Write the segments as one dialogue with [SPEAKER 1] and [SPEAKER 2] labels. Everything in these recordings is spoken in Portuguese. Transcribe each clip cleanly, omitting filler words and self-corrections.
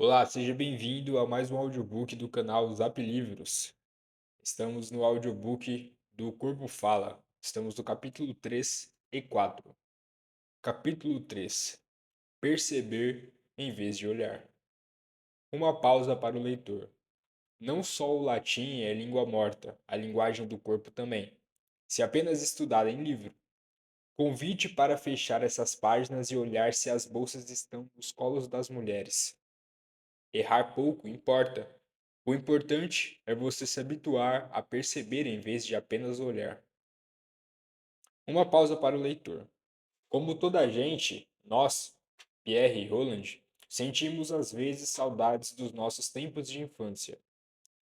[SPEAKER 1] Olá, seja bem-vindo a mais um audiobook do canal Zap Livros. Estamos no audiobook do Corpo Fala. Estamos no capítulo 3 e 4. Capítulo 3: Perceber em vez de olhar. Uma pausa para o leitor. Não só o latim é língua morta, a linguagem do corpo também, se apenas estudada em livro. Convite para fechar essas páginas e olhar se as bolsas estão nos colos das mulheres. Errar pouco importa. O importante é você se habituar a perceber em vez de apenas olhar. Uma pausa para o leitor. Como toda a gente, nós, Pierre e Roland, sentimos às vezes saudades dos nossos tempos de infância,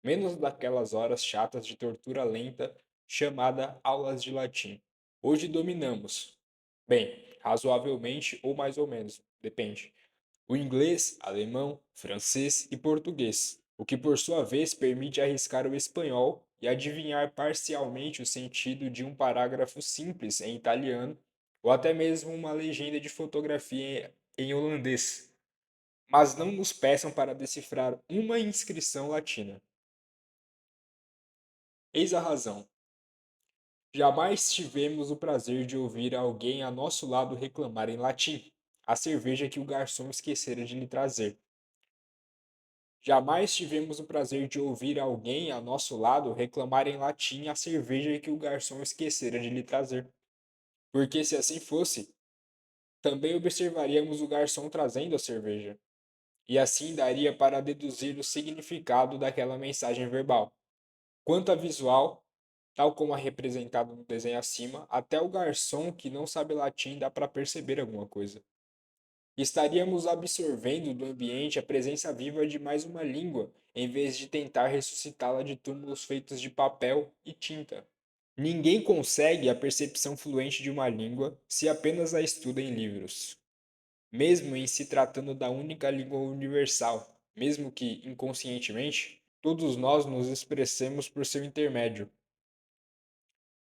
[SPEAKER 1] menos daquelas horas chatas de tortura lenta chamada aulas de latim. Hoje dominamos, bem, razoavelmente ou mais ou menos, depende, o inglês, alemão, francês e português, o que por sua vez permite arriscar o espanhol e adivinhar parcialmente o sentido de um parágrafo simples em italiano ou até mesmo uma legenda de fotografia em holandês. Mas não nos peçam para decifrar uma inscrição latina. Eis a razão. Jamais tivemos o prazer de ouvir alguém a nosso lado reclamar em latim a cerveja que o garçom esquecera de lhe trazer. Jamais tivemos o prazer de ouvir alguém a nosso lado reclamar em latim a cerveja que o garçom esquecera de lhe trazer. Porque se assim fosse, também observaríamos o garçom trazendo a cerveja, e assim daria para deduzir o significado daquela mensagem verbal. Quanto à visual, tal como a representado no desenho acima, até o garçom que não sabe latim dá para perceber alguma coisa. Estaríamos absorvendo do ambiente a presença viva de mais uma língua, em vez de tentar ressuscitá-la de túmulos feitos de papel e tinta. Ninguém consegue a percepção fluente de uma língua se apenas a estuda em livros. Mesmo em se tratando da única língua universal, mesmo que inconscientemente, todos nós nos expressemos por seu intermédio.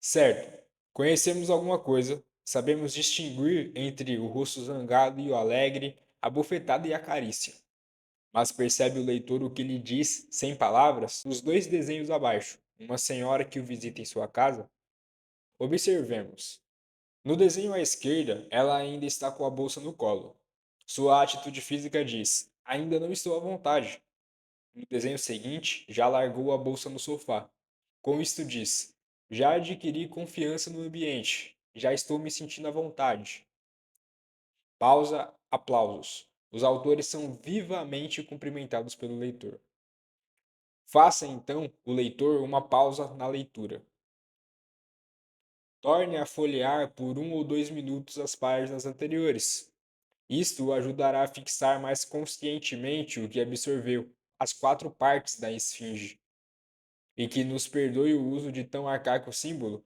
[SPEAKER 1] Certo, conhecemos alguma coisa, sabemos distinguir entre o rosto zangado e o alegre, a bofetada e a carícia. Mas percebe o leitor o que lhe diz, sem palavras, nos dois desenhos abaixo, uma senhora que o visita em sua casa? Observemos. No desenho à esquerda, ela ainda está com a bolsa no colo. Sua atitude física diz: ainda não estou à vontade. No desenho seguinte, já largou a bolsa no sofá. Com isto diz: já adquiri confiança no ambiente, já estou me sentindo à vontade. Pausa, aplausos. Os autores são vivamente cumprimentados pelo leitor. Faça então o leitor uma pausa na leitura. Torne a folhear por 1 ou 2 minutos as páginas anteriores. Isto o ajudará a fixar mais conscientemente o que absorveu, as 4 partes da esfinge. E que nos perdoe o uso de tão arcaico símbolo,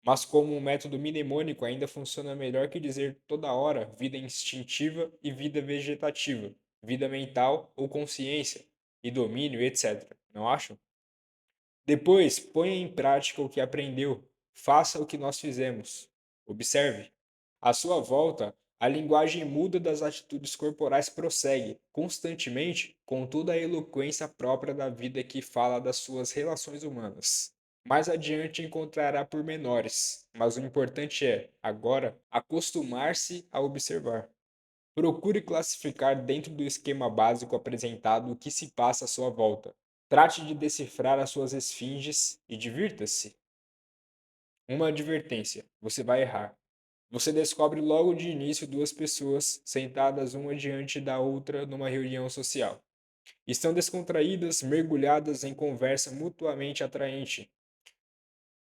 [SPEAKER 1] mas como um método mnemônico ainda funciona melhor que dizer toda hora vida instintiva e vida vegetativa, vida mental ou consciência, e domínio, etc. Não acham? Depois, ponha em prática o que aprendeu, faça o que nós fizemos. Observe. À sua volta, a linguagem muda das atitudes corporais prossegue, constantemente, com toda a eloquência própria da vida que fala das suas relações humanas. Mais adiante encontrará pormenores, mas o importante é, agora, acostumar-se a observar. Procure classificar dentro do esquema básico apresentado o que se passa à sua volta. Trate de decifrar as suas esfinges e divirta-se. Uma advertência: você vai errar. Você descobre logo de início duas pessoas sentadas uma diante da outra numa reunião social. Estão descontraídas, mergulhadas em conversa mutuamente atraente.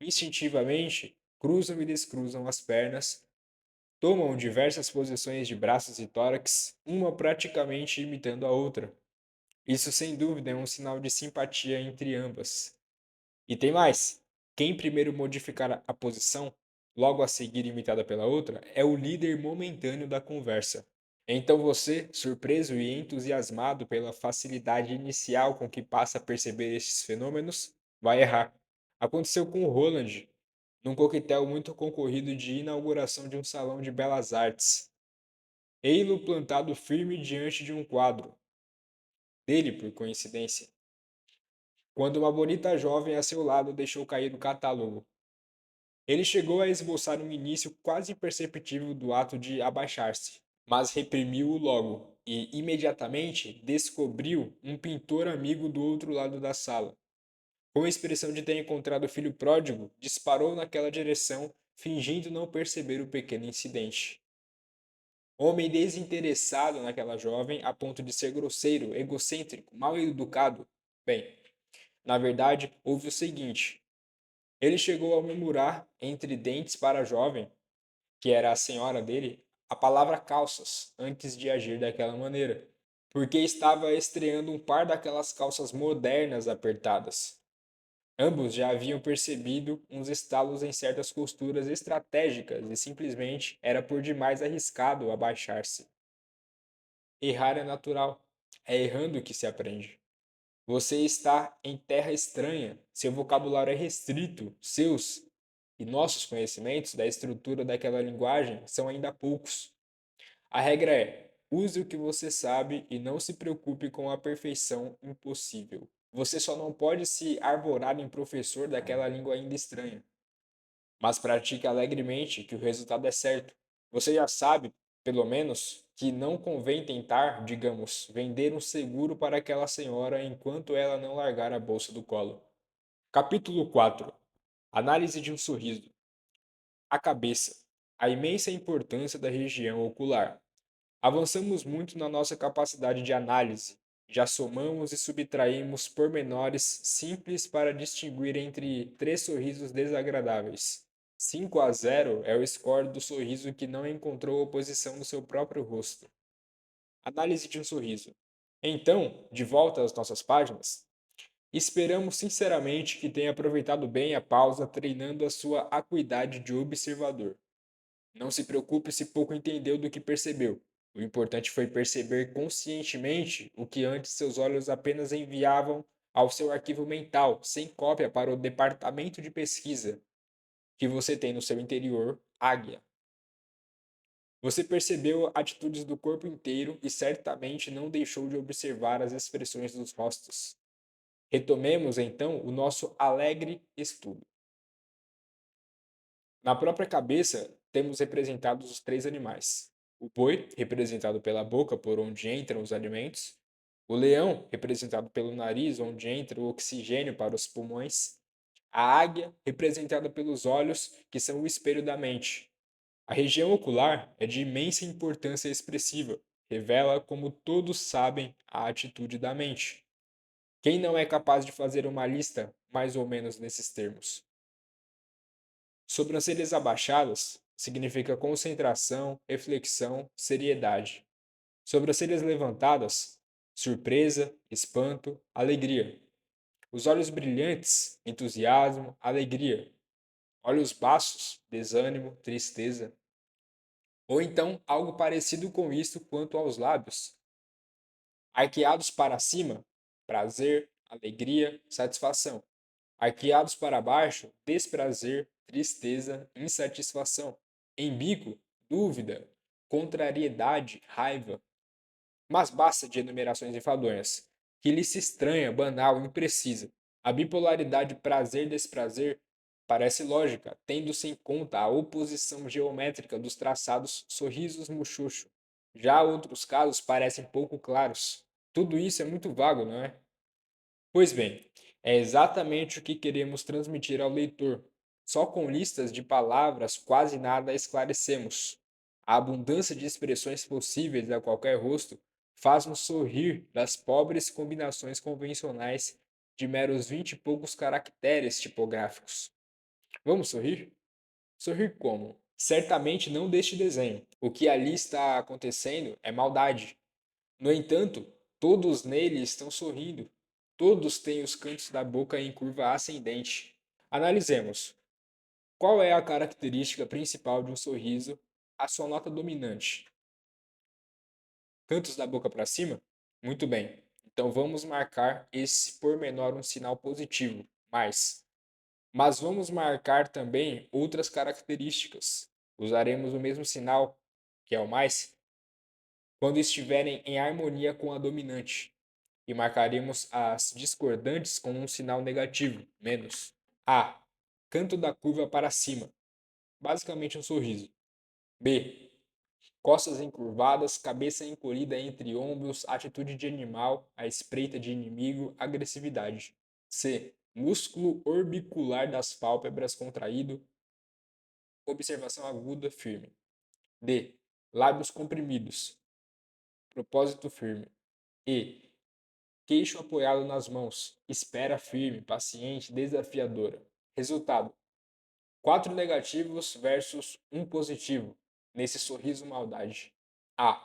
[SPEAKER 1] Instintivamente, cruzam e descruzam as pernas, tomam diversas posições de braços e tórax, uma praticamente imitando a outra. Isso sem dúvida é um sinal de simpatia entre ambas. E tem mais: quem primeiro modificar a posição, logo a seguir imitada pela outra, é o líder momentâneo da conversa. Então você, surpreso e entusiasmado pela facilidade inicial com que passa a perceber estes fenômenos, vai errar. Aconteceu com o Roland, num coquetel muito concorrido de inauguração de um salão de belas artes. Ei-lo plantado firme diante de um quadro. dele por coincidência, quando uma bonita jovem a seu lado deixou cair o catálogo. Ele chegou a esboçar um início quase imperceptível do ato de abaixar-se, mas reprimiu-o logo e, imediatamente, descobriu um pintor amigo do outro lado da sala. Com a expressão de ter encontrado o filho pródigo, disparou naquela direção, fingindo não perceber o pequeno incidente. Homem desinteressado naquela jovem a ponto de ser grosseiro, egocêntrico, mal educado. Bem, na verdade, houve o seguinte: ele chegou a murmurar entre dentes para a jovem, que era a senhora dele, a palavra calças, antes de agir daquela maneira, porque estava estreando um par daquelas calças modernas apertadas. Ambos já haviam percebido uns estalos em certas costuras estratégicas e simplesmente era por demais arriscado abaixar-se. Errar é natural. É errando que se aprende. Você está em terra estranha, seu vocabulário é restrito, seus e nossos conhecimentos da estrutura daquela linguagem são ainda poucos. A regra é: use o que você sabe e não se preocupe com a perfeição impossível. Você só não pode se arvorar em professor daquela língua ainda estranha, mas pratique alegremente que o resultado é certo. Você já sabe, pelo menos, que não convém tentar, digamos, vender um seguro para aquela senhora enquanto ela não largar a bolsa do colo. Capítulo 4. Análise de um sorriso. A cabeça. A imensa importância da região ocular. Avançamos muito na nossa capacidade de análise. Já somamos e subtraímos pormenores simples para distinguir entre três sorrisos desagradáveis. 5-0 é o score do sorriso que não encontrou oposição no seu próprio rosto. Análise de um sorriso. Então, de volta às nossas páginas, esperamos sinceramente que tenha aproveitado bem a pausa treinando a sua acuidade de observador. Não se preocupe se pouco entendeu do que percebeu. O importante foi perceber conscientemente o que antes seus olhos apenas enviavam ao seu arquivo mental, sem cópia para o departamento de pesquisa que você tem no seu interior, Águia. Você percebeu atitudes do corpo inteiro e certamente não deixou de observar as expressões dos rostos. Retomemos então o nosso alegre estudo. Na própria cabeça, temos representados os três animais: o boi, representado pela boca, por onde entram os alimentos; o leão, representado pelo nariz, onde entra o oxigênio para os pulmões; a águia, representada pelos olhos, que são o espelho da mente. A região ocular é de imensa importância expressiva, revela, como todos sabem, a atitude da mente. Quem não é capaz de fazer uma lista mais ou menos nesses termos? Sobrancelhas abaixadas significa concentração, reflexão, seriedade. Sobrancelhas levantadas, surpresa, espanto, alegria. Os olhos brilhantes, entusiasmo, alegria. Olhos baços, desânimo, tristeza. Ou então algo parecido com isto quanto aos lábios. Arqueados para cima, prazer, alegria, satisfação. Arqueados para baixo, desprazer, tristeza, insatisfação. Em bico, dúvida, contrariedade, raiva. Mas basta de enumerações enfadonhas, que lhe se estranha, banal, imprecisa. A bipolaridade prazer-desprazer parece lógica, tendo-se em conta a oposição geométrica dos traçados sorrisos muxoxo. Já outros casos parecem pouco claros. Tudo isso é muito vago, não é? Pois bem, é exatamente o que queremos transmitir ao leitor. Só com listas de palavras quase nada esclarecemos. A abundância de expressões possíveis a qualquer rosto faz-nos sorrir das pobres combinações convencionais de meros 20 e poucos caracteres tipográficos. Vamos sorrir? Sorrir como? Certamente não deste desenho. O que ali está acontecendo é maldade. No entanto, todos nele estão sorrindo. Todos têm os cantos da boca em curva ascendente. Analisemos. Qual é a característica principal de um sorriso? A sua nota dominante. Cantos da boca para cima? Muito bem. Então vamos marcar esse pormenor um sinal positivo. Mas vamos marcar também outras características. Usaremos o mesmo sinal, que é o mais, quando estiverem em harmonia com a dominante. e marcaremos as discordantes com um sinal negativo, menos. A. Canto da curva para cima, basicamente um sorriso. B. Costas encurvadas, cabeça encolhida entre ombros, atitude de animal, à espreita de inimigo, agressividade. C. Músculo orbicular das pálpebras contraído, observação aguda, firme. D. Lábios comprimidos, propósito firme. E. Queixo apoiado nas mãos, espera firme, paciente, desafiadora. Resultado: 4 negativos versus um positivo nesse sorriso maldade. A.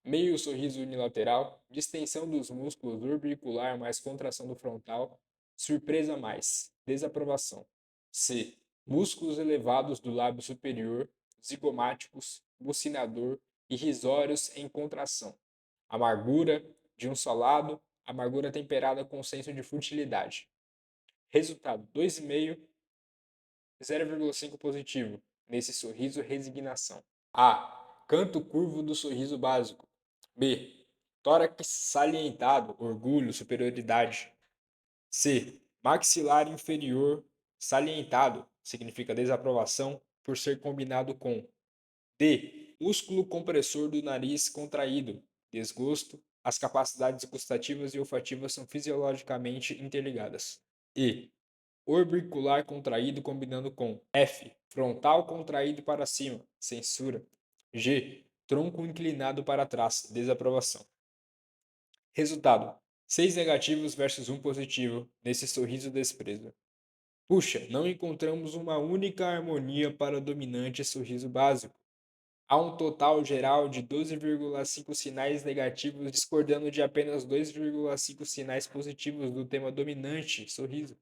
[SPEAKER 1] Meio sorriso unilateral, distensão dos músculos orbicular mais contração do frontal, surpresa mais, desaprovação. C. Músculos elevados do lábio superior, zigomáticos, bucinador, irrisórios em contração. Amargura, de um só lado, amargura temperada com senso de futilidade. Resultado: 2,5, 0,5 positivo. Nesse sorriso, resignação. A. Canto curvo do sorriso básico. B. Tórax salientado, orgulho, superioridade. C. Maxilar inferior salientado, significa desaprovação por ser combinado com. D. Músculo compressor do nariz contraído, desgosto. As capacidades gustativas e olfativas são fisiologicamente interligadas. E. Orbicular contraído combinando com. F. Frontal contraído para cima, censura. G. Tronco inclinado para trás, desaprovação. Resultado: 6 negativos versus um positivo nesse sorriso desprezo. Puxa, não encontramos uma única harmonia para o dominante sorriso básico. Há um total geral de 12,5 sinais negativos, discordando de apenas 2,5 sinais positivos do tema dominante, sorriso.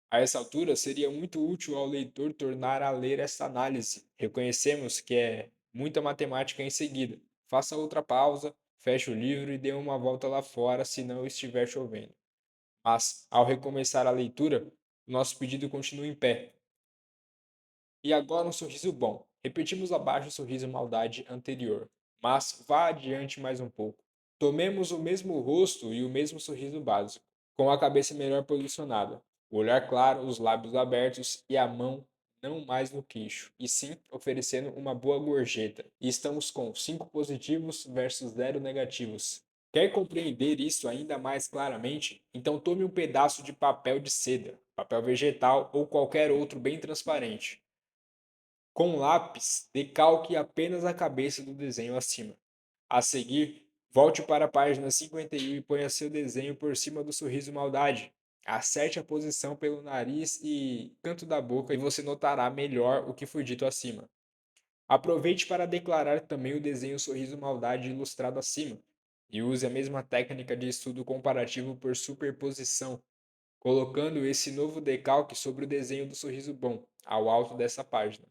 [SPEAKER 1] A essa altura, seria muito útil ao leitor tornar a ler esta análise. Reconhecemos que é muita matemática em seguida. Faça outra pausa, feche o livro e dê uma volta lá fora se não estiver chovendo. Mas, ao recomeçar a leitura, o nosso pedido continua em pé. E agora um sorriso bom. Repetimos abaixo o sorriso maldade anterior, mas vá adiante mais um pouco. Tomemos o mesmo rosto e o mesmo sorriso básico, com a cabeça melhor posicionada, o olhar claro, os lábios abertos e a mão não mais no queixo, e sim oferecendo uma boa gorjeta. E estamos com 5 positivos versus 0 negativos. Quer compreender isso ainda mais claramente? Então tome um pedaço de papel de seda, papel vegetal ou qualquer outro bem transparente. Com lápis, decalque apenas a cabeça do desenho acima. A seguir, volte para a página 51 e ponha seu desenho por cima do sorriso maldade. Acerte a posição pelo nariz e canto da boca e você notará melhor o que foi dito acima. Aproveite para declarar também o desenho sorriso maldade ilustrado acima e use a mesma técnica de estudo comparativo por superposição, colocando esse novo decalque sobre o desenho do sorriso bom, ao alto dessa página.